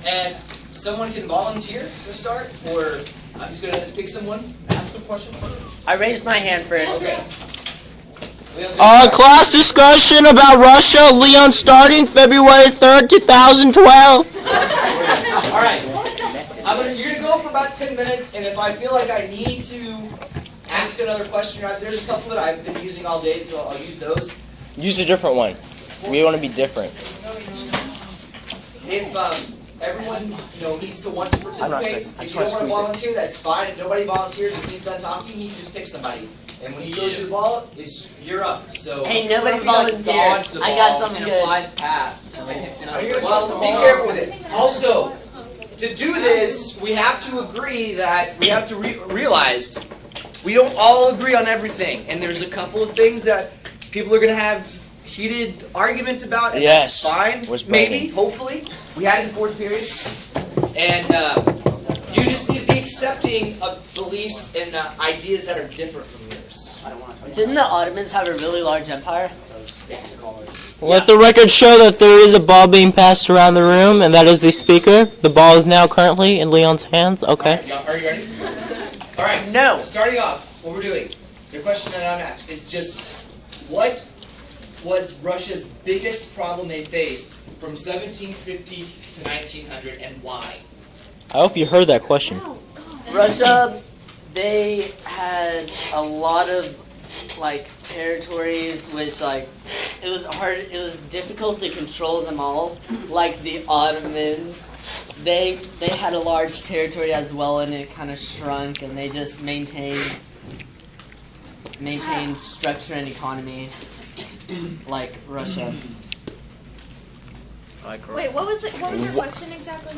And someone can volunteer to start, or I'm just gonna pick someone, ask a question. I raised my hand first. Okay. Class discussion about Russia, Leon starting February 3rd, 2012. Alright. You're going to go for about 10 minutes, and if I feel like I need to ask another question, there's a couple that I've been using all day, so I'll use those. Use a different one. We want to be different. If everyone needs to want to participate, if you don't want to volunteer, that's fine. If nobody volunteers and he's done talking, he can just pick somebody. And when he throws you the ball, you're up. So hey, nobody volunteered. I got something good. Flies past. Well, be careful with it. Also, to do this, we have to agree that we have to realize we don't all agree on everything, and there's a couple of things that people are going to have heated arguments about, and that's fine. Maybe, hopefully, we had it in fourth period, and you just need to be accepting of beliefs and ideas that are different from yours. Didn't the Ottomans have a really large empire? Let the record show that there is a ball being passed around the room, and that is the speaker. The ball is now currently in Leon's hands. Okay. Are you ready? All right. No. Starting off, what we're doing, the question that I'm asked is just, what was Russia's biggest problem they faced from 1750 to 1900, and why? I hope you heard that question. Russia, they had a lot of territories which it was difficult to control them all. Like the Ottomans, they had a large territory as well, and it kind of shrunk, and they just maintained structure and economy like Russia. Wait, what was your question exactly?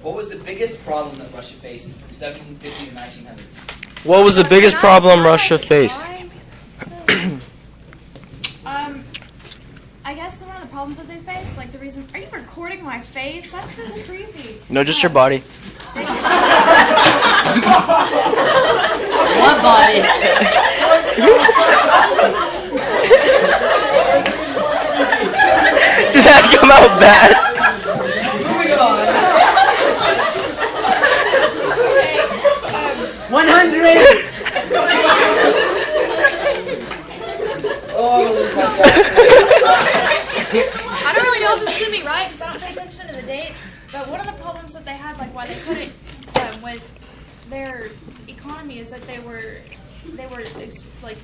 What was the biggest problem that Russia faced from 1750 to 1900? What was the biggest problem Russia faced? I guess one of the problems that they face, the reason. Are you recording my face? That's just creepy. No, just your body. What body? Did that come out bad? Moving on. 100. I don't really know if this is going to be right because I don't pay attention to the dates, but one of the problems that they had, why they couldn't with their economy is that they were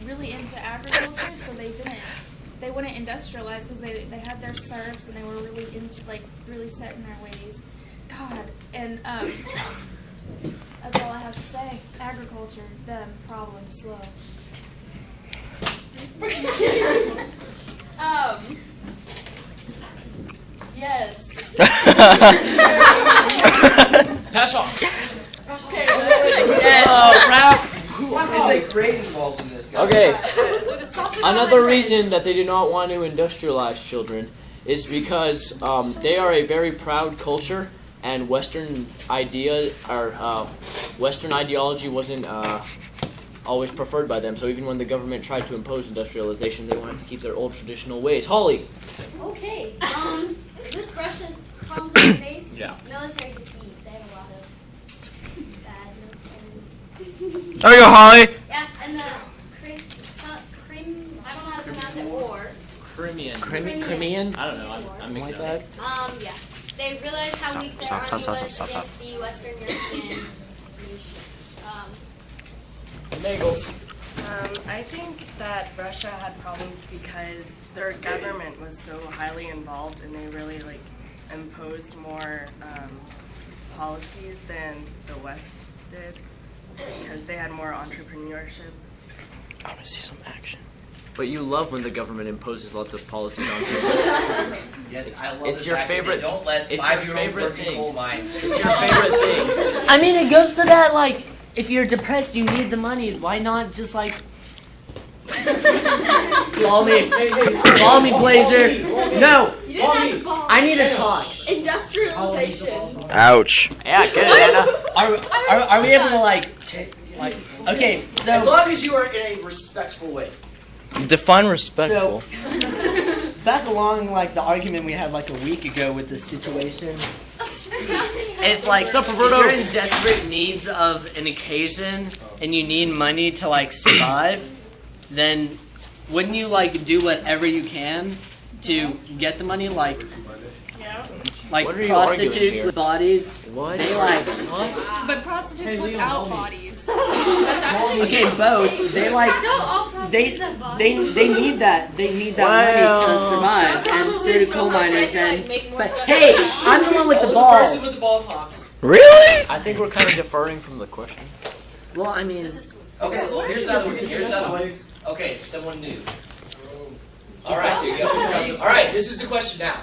really into agriculture, so they wouldn't industrialize because they had their serfs and they were really into really set in their ways. God, and that's all I have to say. Agriculture, them, problem, slow. Yes. Pass off. Okay. There's great involved in this, guys. Okay. Another reason that they do not want to industrialize children is because they are a very proud culture, and Western ideology wasn't always preferred by them. So even when the government tried to impose industrialization, they wanted to keep their old traditional ways. Holly. Okay. Is this Russia's problems that they face? Yeah. Military defeat. They have a lot of bad military. There you go, Holly. Yeah, and the I don't know how to pronounce it. War. Crimean. Crimean? I don't know. I'm Like that. Yeah. They realized how weak their army was against the Western European nations. I think that Russia had problems because their government was so highly involved, and they really imposed more policies than the West did because they had more entrepreneurship. I want to see some action. But you love when the government imposes lots of policies on people. Yes, I love It's your favorite. Don't let It's your 5-year-olds favorite work in thing. coal mines. It's your favorite thing. I mean, it goes to that if you're depressed, you need the money. Why not just call me, Blazer? No, You didn't have to call. I need to talk. Industrialization. Ouch. Yeah, good, Anna. Are we able to okay? As So long as you are in a respectful way. Define respectful. back along the argument we had a week ago with this situation. if like if you're in desperate needs of an occasion and you need money to like survive, then wouldn't you like do whatever you can to get the money? Like What are you arguing prostitutes here? with bodies. What? They like But prostitutes without bodies. okay both. They like Don't all they prostitutes have bodies. they need that money to survive, and so do coal miners. And but hey, I'm the one with the Only ball. person with the ball talks. Really? I think we're kind of deferring from the question. Well, I mean, Okay, here's another one. Here's another one. Okay, someone new. All right, there you go. All right, this is the question now.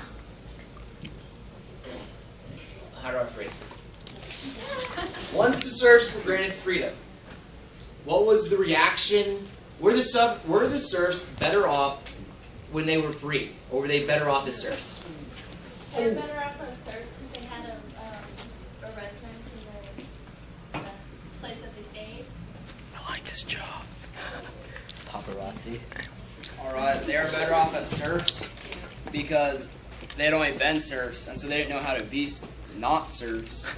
How do I phrase it? Once the serfs were granted freedom, what was the reaction? Were the serfs better off when they were free, or were they better off as serfs? They're better off as serfs because they had a residence in the place that they stayed. I like this job. paparazzi. Alright, they were better off as serfs because they'd only been serfs, and so they didn't know how to be not serfs.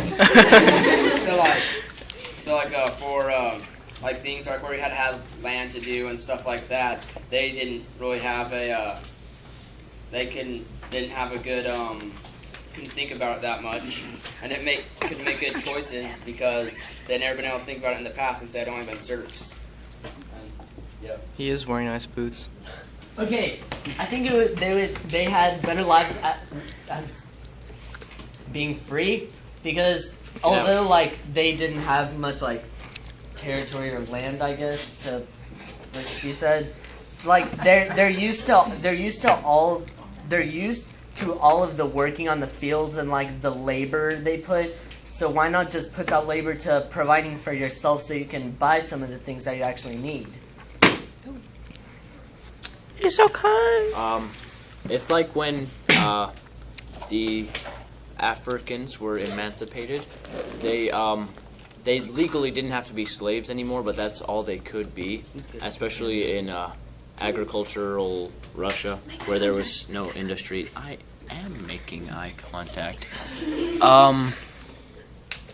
for things like where we had to have land to do and stuff like that, they didn't really have didn't have a good couldn't think about it that much, and couldn't make good choices because they'd never been able to think about it in the past since they'd only been serfs. And, yeah. He is wearing nice boots. Okay, I think they had better lives as being free because although like they didn't have much like territory or land, I guess, to like she said, like they're used to all of the working on the fields and like the labor they put. So why not just put that labor to providing for yourself so you can buy some of the things that you actually need? You're so kind. It's like when the Africans were emancipated. They legally didn't have to be slaves anymore, but that's all they could be, especially in agricultural Russia, where there was no industry. I am making eye contact.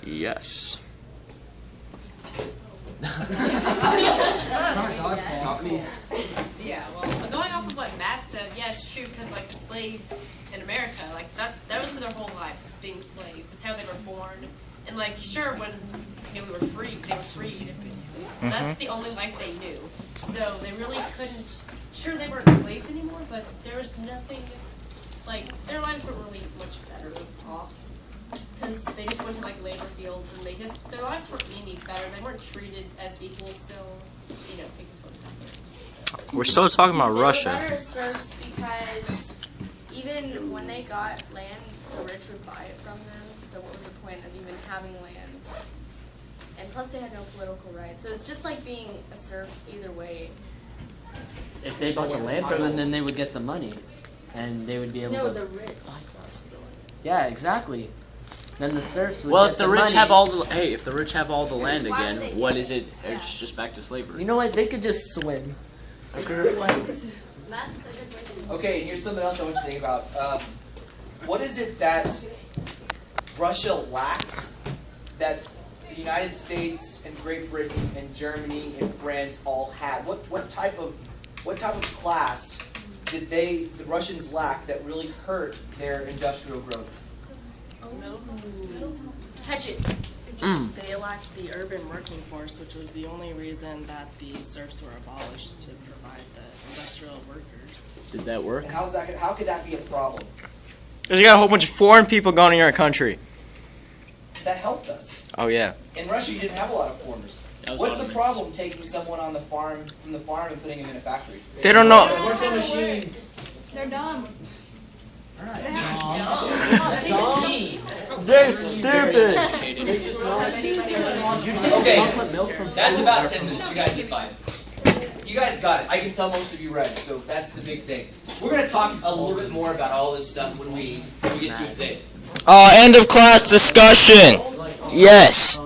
Yes. Yeah, well, going off of what Matt said, yeah, it's true because like the slaves in America, like that was their whole lives being slaves. It's how they were born, and like sure when we were freed, they were freed. That's the only life they knew. So they really couldn't. Sure, they weren't slaves anymore, but there was nothing like their lives weren't really much better off. Because they just went to like labor fields and their lives weren't any better. They weren't treated as equals still, things like that. We're still talking about They Russia. were better serfs because even when they got land, the rich would buy it from them. So what was the point of even having land? And plus they had no political rights. So it's just like being a serf either way. If they bought the land from them, then they would get the money, and they would be able No, to. the rich. Yeah, exactly. Then the serfs would Well, get if the rich money. have all the if the rich have all the land Why again, would they what get is it? it? Yeah. It's just back to slavery. You know what? They could just swim. That's a good way to Okay, here's something else I want you to think about. What is it that Russia lacked that the United States and Great Britain and Germany and France all had? What type of class did the Russians lack that really hurt their industrial growth? Catch it. They lacked the urban working force, which was the only reason that the serfs were abolished to provide the industrial workers. Did that work? And how could that be a problem? Because you got a whole bunch of foreign people going in your country. That helped us. Oh, yeah. In Russia, you didn't have a lot of foreigners. That was What's the Ottomans. problem taking someone from the farm and putting him in a factory? They don't know. They're dumb. They're stupid. Okay, that's about 10 minutes. You guys did fine. You guys got it. I can tell most of you read, so that's the big thing. We're going to talk a little bit more about all this stuff when we get to it today. End of class discussion. Yes.